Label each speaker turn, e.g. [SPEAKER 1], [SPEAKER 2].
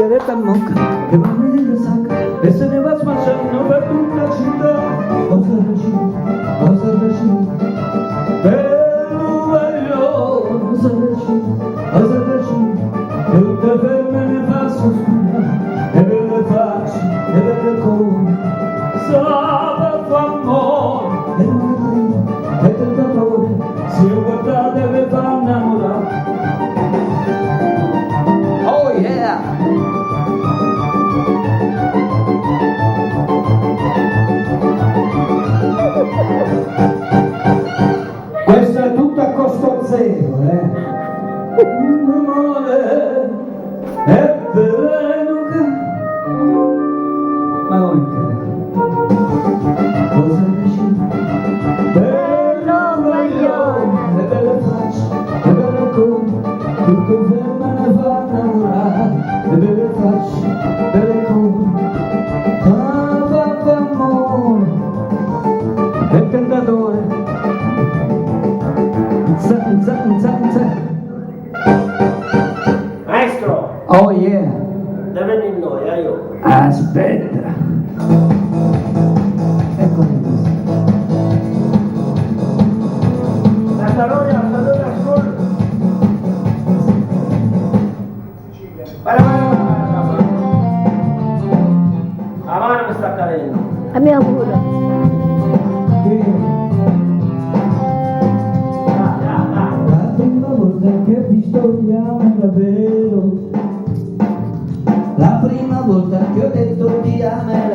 [SPEAKER 1] sigaretta mocca che va nella sacca e se ne va smasciando per tutta la città. Cosa faccio? Per un voglio, cosa faccio? Tutte per me ne fa sospirare e per le facce e per le cose sa per amore e tentatore se io guardate mi fa innamorare. Oh yeah! Questa è tutta a costo zero, amore è veleno che ma non cosa dici? Bello maglione e belle facce e belle cose tutto per me ne fa innamorare e belle facce belle cose fa amore e tentatore.
[SPEAKER 2] Maestro,
[SPEAKER 1] Oh yeah,
[SPEAKER 2] dove ne noi, io?
[SPEAKER 1] aspetta. Eccoli qui.
[SPEAKER 2] La staroia a scuola. Vai. La mano mi sta cadendo.
[SPEAKER 3] A mia pure.
[SPEAKER 1] La prima volta che ho visto ti amo davvero. La prima volta che ho detto ti amerò